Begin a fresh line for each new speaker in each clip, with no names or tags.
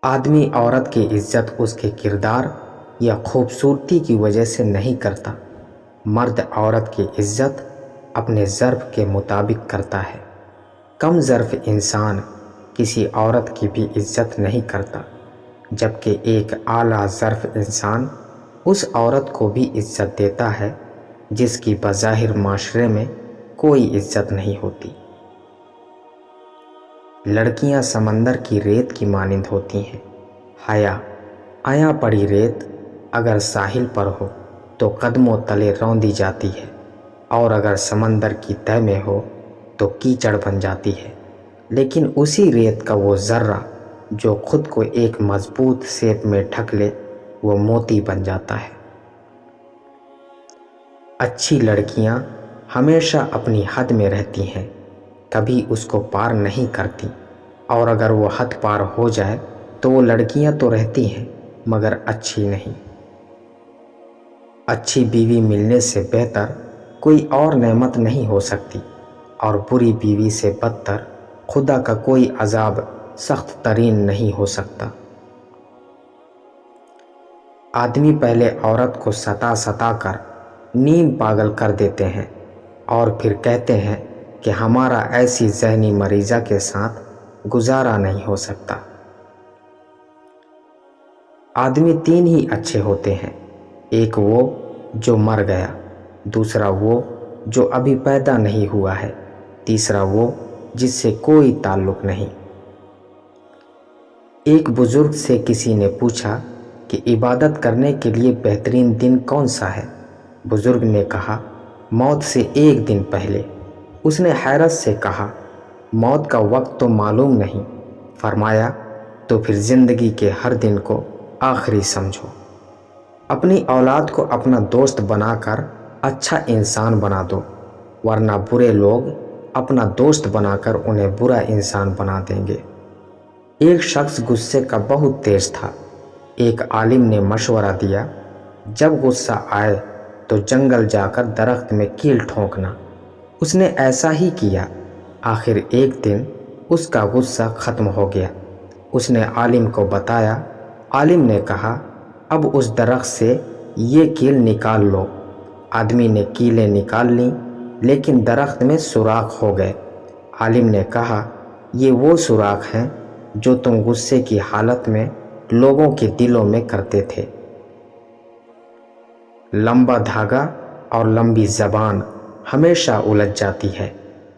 آدمی عورت کی عزت اس کے کردار یا خوبصورتی کی وجہ سے نہیں کرتا، مرد عورت کی عزت اپنے ظرف کے مطابق کرتا ہے۔ کم ظرف انسان کسی عورت کی بھی عزت نہیں کرتا، جبکہ ایک اعلیٰ ظرف انسان اس عورت کو بھی عزت دیتا ہے جس کی بظاہر معاشرے میں کوئی عزت نہیں ہوتی۔ لڑکیاں سمندر کی ریت کی مانند ہوتی ہیں، حیا پڑی ریت اگر ساحل پر ہو تو قدموں تلے روندی جاتی ہے، اور اگر سمندر کی تہ میں ہو تو کیچڑ بن جاتی ہے، لیکن اسی ریت کا وہ ذرہ جو خود کو ایک مضبوط سیپ میں ڈھک لے وہ موتی بن جاتا ہے۔ اچھی لڑکیاں ہمیشہ اپنی حد میں رہتی ہیں، کبھی اس کو پار نہیں کرتی، اور اگر وہ حد پار ہو جائے تو وہ لڑکیاں تو رہتی ہیں مگر اچھی نہیں۔ اچھی بیوی ملنے سے بہتر کوئی اور نعمت نہیں ہو سکتی، اور بری بیوی سے بدتر خدا کا کوئی عذاب سخت ترین نہیں ہو سکتا۔ آدمی پہلے عورت کو ستا کر نیم پاگل کر دیتے ہیں، اور پھر کہتے ہیں کہ ہمارا ایسی ذہنی مریضہ کے ساتھ گزارا نہیں ہو سکتا۔ آدمی تین ہی اچھے ہوتے ہیں، ایک وہ جو مر گیا، دوسرا وہ جو ابھی پیدا نہیں ہوا ہے، تیسرا وہ جس سے کوئی تعلق نہیں۔ ایک بزرگ سے کسی نے پوچھا کہ عبادت کرنے کے لیے بہترین دن کون سا ہے؟ بزرگ نے کہا، موت سے ایک دن پہلے۔ اس نے حیرت سے کہا، موت کا وقت تو معلوم نہیں۔ فرمایا، تو پھر زندگی کے ہر دن کو آخری سمجھو۔ اپنی اولاد کو اپنا دوست بنا کر اچھا انسان بنا دو، ورنہ برے لوگ اپنا دوست بنا کر انہیں برا انسان بنا دیں گے۔ ایک شخص غصے کا بہت تیز تھا۔ ایک عالم نے مشورہ دیا، جب غصہ آئے تو جنگل جا کر درخت میں کیل ٹھونکنا۔ اس نے ایسا ہی کیا۔ آخر ایک دن اس کا غصہ ختم ہو گیا۔ اس نے عالم کو بتایا۔ عالم نے کہا، اب اس درخت سے یہ کیل نکال لو۔ آدمی نے کیلیں نکال لیں، لیکن درخت میں سوراخ ہو گئے۔ عالم نے کہا، یہ وہ سوراخ ہیں جو تم غصے کی حالت میں لوگوں کے دلوں میں کرتے تھے۔ لمبا دھاگا اور لمبی زبان ہمیشہ الجھ جاتی ہے،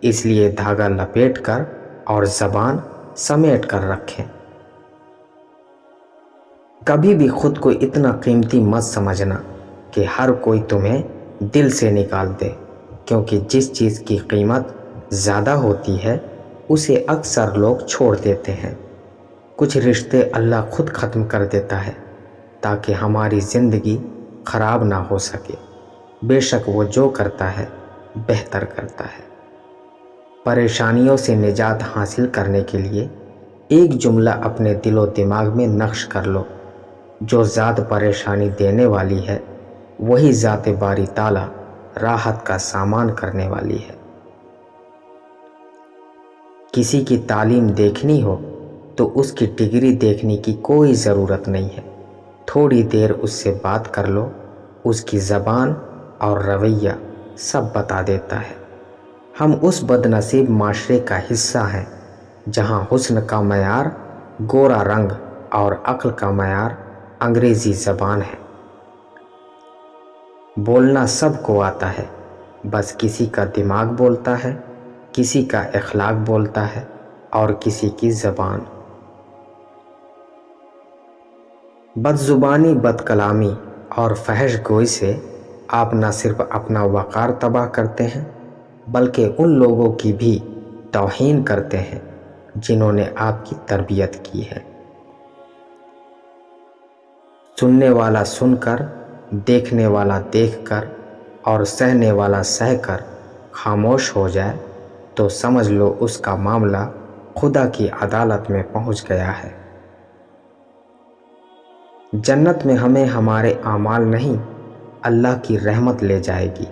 اس لیے دھاگا لپیٹ کر اور زبان سمیٹ کر رکھیں۔ کبھی بھی خود کو اتنا قیمتی مت سمجھنا کہ ہر کوئی تمہیں دل سے نکال دے، کیونکہ جس چیز کی قیمت زیادہ ہوتی ہے اسے اکثر لوگ چھوڑ دیتے ہیں۔ کچھ رشتے اللہ خود ختم کر دیتا ہے تاکہ ہماری زندگی خراب نہ ہو سکے۔ بے شک وہ جو کرتا ہے بہتر کرتا ہے۔ پریشانیوں سے نجات حاصل کرنے کے لیے ایک جملہ اپنے دل و دماغ میں نقش کر لو، جو ذات پریشانی دینے والی ہے وہی ذات باری تعالیٰ راحت کا سامان کرنے والی ہے۔ کسی کی تعلیم دیکھنی ہو تو اس کی ڈگری دیکھنے کی کوئی ضرورت نہیں ہے، تھوڑی دیر اس سے بات کر لو، اس کی زبان اور رویہ سب بتا دیتا ہے۔ ہم اس بد نصیب معاشرے کا حصہ ہیں جہاں حسن کا معیار گورا رنگ اور عقل کا معیار انگریزی زبان ہے۔ بولنا سب کو آتا ہے، بس کسی کا دماغ بولتا ہے، کسی کا اخلاق بولتا ہے اور کسی کی زبان۔ بد زبانی، بد کلامی اور فحش گوئی سے آپ نہ صرف اپنا وقار تباہ کرتے ہیں بلکہ ان لوگوں کی بھی توہین کرتے ہیں جنہوں نے آپ کی تربیت کی ہے۔ سننے والا سن کر، دیکھنے والا دیکھ کر اور سہنے والا سہ کر خاموش ہو جائے تو سمجھ لو اس کا معاملہ خدا کی عدالت میں پہنچ گیا ہے۔ جنت میں ہمیں ہمارے اعمال نہیں، اللہ کی رحمت لے جائے گی۔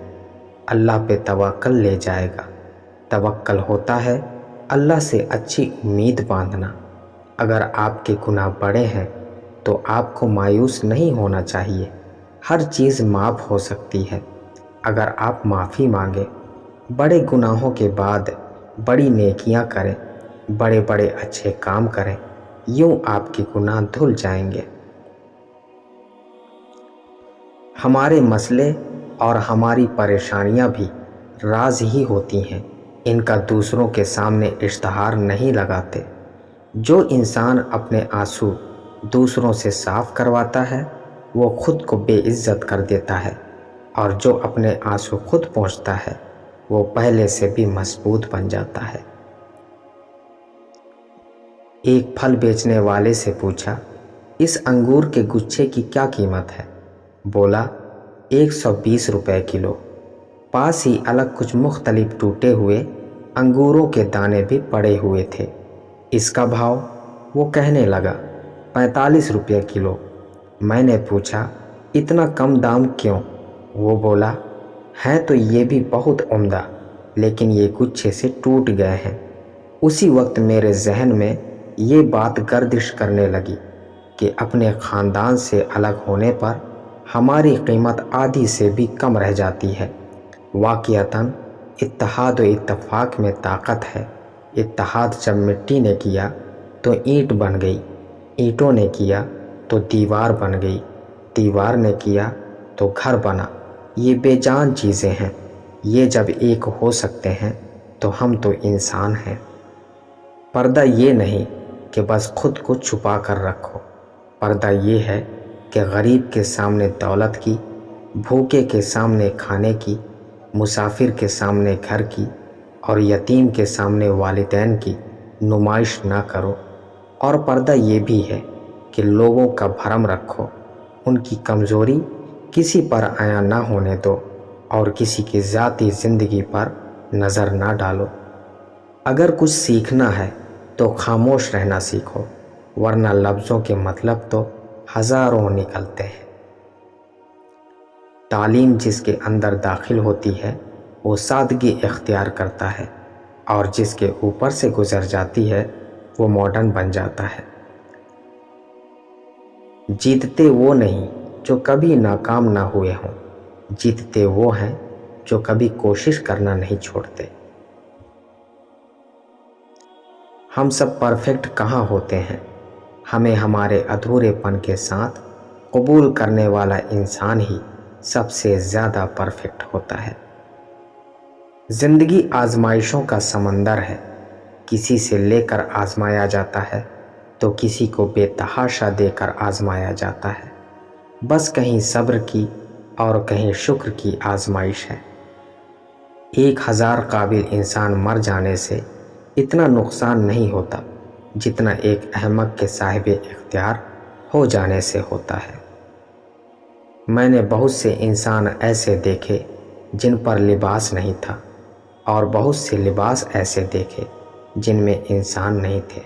اللہ پہ توکل لے جائے گا۔ توکل ہوتا ہے اللہ سے اچھی امید باندھنا۔ اگر آپ کے گناہ بڑے ہیں تو آپ کو مایوس نہیں ہونا چاہیے، ہر چیز معاف ہو سکتی ہے۔ اگر آپ معافی مانگیں، بڑے گناہوں کے بعد بڑی نیکیاں کریں، بڑے بڑے اچھے کام کریں، یوں آپ کے گناہ دھل جائیں گے۔ ہمارے مسئلے اور ہماری پریشانیاں بھی راز ہی ہوتی ہیں، ان کا دوسروں کے سامنے اشتہار نہیں لگاتے۔ جو انسان اپنے آنسو دوسروں سے صاف کرواتا ہے وہ خود کو بے عزت کر دیتا ہے، اور جو اپنے آنسو خود پونچھتا ہے وہ پہلے سے بھی مضبوط بن جاتا ہے۔ ایک پھل بیچنے والے سے پوچھا، اس انگور کے گچھے کی کیا قیمت ہے؟ بولا 120 روپے کلو۔ پاس ہی الگ کچھ مختلف ٹوٹے ہوئے انگوروں کے دانے بھی پڑے ہوئے تھے۔ اس کا بھاؤ؟ وہ کہنے لگا 45 روپے کلو۔ میں نے پوچھا اتنا کم دام کیوں؟ وہ بولا ہیں تو یہ بھی بہت عمدہ، لیکن یہ گچھے سے ٹوٹ گئے ہیں۔ اسی وقت میرے ذہن میں یہ بات گردش کرنے لگی کہ اپنے خاندان سے الگ ہونے پر ہماری قیمت آدھی سے بھی کم رہ جاتی ہے۔ واقعتاً اتحاد و اتفاق میں طاقت ہے۔ اتحاد جب مٹی نے کیا تو اینٹ بن گئی، اینٹوں نے کیا تو دیوار بن گئی، دیوار نے کیا تو گھر بنا۔ یہ بے جان چیزیں ہیں، یہ جب ایک ہو سکتے ہیں تو ہم تو انسان ہیں۔ پردہ یہ نہیں کہ بس خود کو چھپا کر رکھو، پردہ یہ ہے کہ غریب کے سامنے دولت کی، بھوکے کے سامنے کھانے کی، مسافر کے سامنے گھر کی، اور یتیم کے سامنے والدین کی نمائش نہ کرو۔ اور پردہ یہ بھی ہے کہ لوگوں کا بھرم رکھو، ان کی کمزوری کسی پر عیاں نہ ہونے دو، اور کسی کی ذاتی زندگی پر نظر نہ ڈالو۔ اگر کچھ سیکھنا ہے تو خاموش رہنا سیکھو، ورنہ لفظوں کے مطلب تو ہزاروں نکلتے ہیں۔ تعلیم جس کے اندر داخل ہوتی ہے وہ سادگی اختیار کرتا ہے، اور جس کے اوپر سے گزر جاتی ہے وہ ماڈرن بن جاتا ہے۔ جیتتے وہ نہیں جو کبھی ناکام نہ ہوئے ہوں، جیتتے وہ ہیں جو کبھی کوشش کرنا نہیں چھوڑتے۔ ہم سب پرفیکٹ کہاں ہوتے ہیں، ہمیں ہمارے ادھورے پن کے ساتھ قبول کرنے والا انسان ہی سب سے زیادہ پرفیکٹ ہوتا ہے۔ زندگی آزمائشوں کا سمندر ہے، کسی سے لے کر آزمایا جاتا ہے تو کسی کو بے تحاشا دے کر آزمایا جاتا ہے۔ بس کہیں صبر کی اور کہیں شکر کی آزمائش ہے۔ 1000 قابل انسان مر جانے سے اتنا نقصان نہیں ہوتا جتنا ایک احمق کے صاحب اختیار ہو جانے سے ہوتا ہے۔ میں نے بہت سے انسان ایسے دیکھے جن پر لباس نہیں تھا، اور بہت سے لباس ایسے دیکھے جن میں انسان نہیں تھے۔